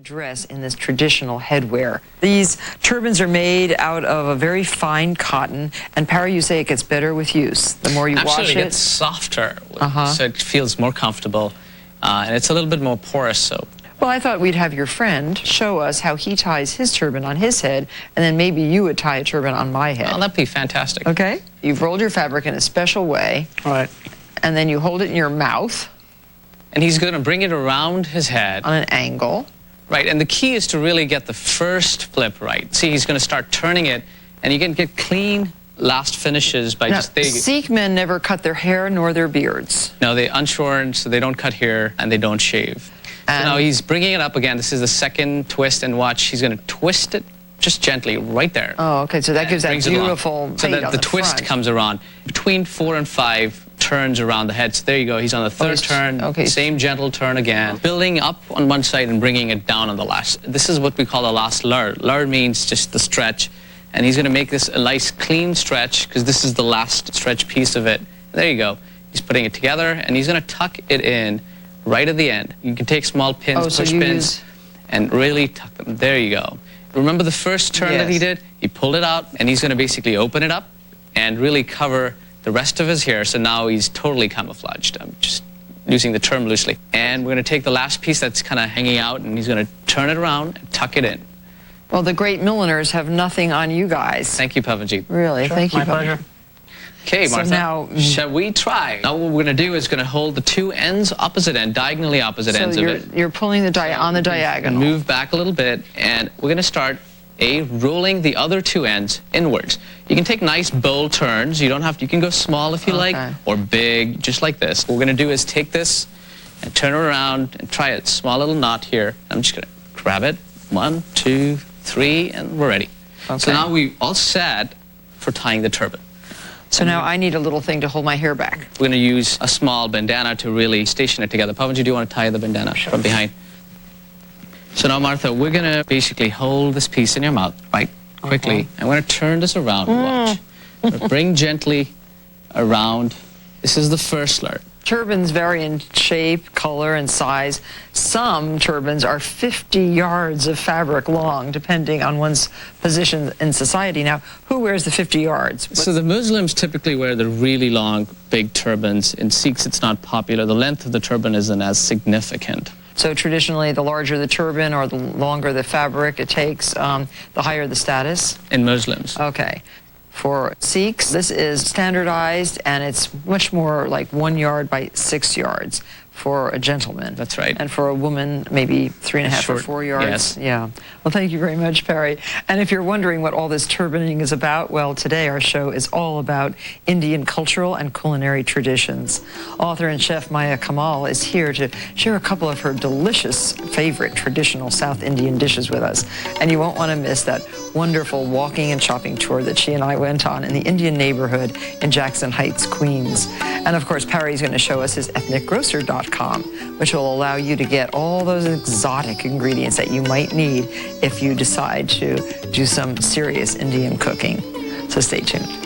Dress in this traditional headwear. These turbans are made out of a very fine cotton, and Parry, you say it gets better with use. The more you wash it, it gets softer, so it feels more comfortable, and it's a little bit more porous. So, well, I thought we'd have your friend show us how he ties his turban on his head, and then maybe you would tie a turban on my head. Oh, that'd be fantastic. Okay. You've rolled your fabric in a special way. All right. And then you hold it in your mouth. And he's going to bring it around his head on an angle. Right, and the key is to really get the first flip right. See, he's going to start turning it, and you can get clean last finishes by just... Sikh men never cut their hair nor their beards. No, they unshorn, so they don't cut hair, and they don't shave. So now he's bringing it up again. This is the second twist, and watch, he's going to twist it just gently right there. Oh, okay, so that gives that beautiful so that the twist comes around. Between 4 and 5 turns around the head. So there you go. He's on the third turn. Okay. Same gentle turn again. Building up on one side and bringing it down on the last. This is what we call the last lur. Lur means just the stretch. And he's going to make this a nice clean stretch because this is the last stretch piece of it. There you go. He's putting it together and he's going to tuck it in right at the end. You can take small pins, push pins, and really tuck them. There you go. Remember the first turn that he did? He pulled it out and he's going to basically open it up and really cover the rest of his hair, so now he's totally camouflaged. I'm just using the term loosely. And we're going to take the last piece that's kind of hanging out, and he's going to turn it around and tuck it in. Well, the great milliners have nothing on you guys. Thank you, Pavanjit. Really, thank you, My pleasure. Okay, Martha, so now, shall we try? Now what we're going to do is going to hold the two ends opposite end, diagonally opposite ends of it. You're pulling the on the diagonal. Move back a little bit, and we're going to start rolling the other two ends inwards. You can take nice bold turns. You don't have to, you can go small if you like, or big, just like this. What we're going to do is take this and turn it around and try a small little knot here. I'm just going to grab it. 1, 2, 3, and we're ready. Okay. So now we're all set for tying the turban. So now I need a little thing to hold my hair back. We're going to use a small bandana to really station it together. Pavanjit, do you want to tie the bandana from behind? So now, Martha, we're going to basically hold this piece in your mouth, right, quickly. I'm going to turn this around and watch. Bring gently around. This is the first lur. Turbans vary in shape, color, and size. Some turbans are 50 yards of fabric long, depending on one's position in society. Now, who wears the 50 yards? So the Muslims typically wear the really long, big turbans. In Sikhs, it's not popular. The length of the turban isn't as significant. So traditionally, the larger the turban or the longer the fabric it takes, the higher the status? In Muslims. Okay. For Sikhs, this is standardized, and it's much more like 1 yard by 6 yards for a gentleman. That's right. And for a woman, maybe 3.5 or 4 yards. Yes. Yeah. Well, thank you very much, Parry. And if you're wondering what all this turbaning is about, well, today our show is all about Indian cultural and culinary traditions. Author and chef Maya Kamal is here to share a couple of her delicious favorite traditional South Indian dishes with us. And you won't want to miss that wonderful walking and shopping tour that she and I went on in the Indian neighborhood in Jackson Heights, Queens. And of course, Parry's going to show us his ethnicgrocer.com, which will allow you to get all those exotic ingredients that you might need if you decide to do some serious Indian cooking. So stay tuned.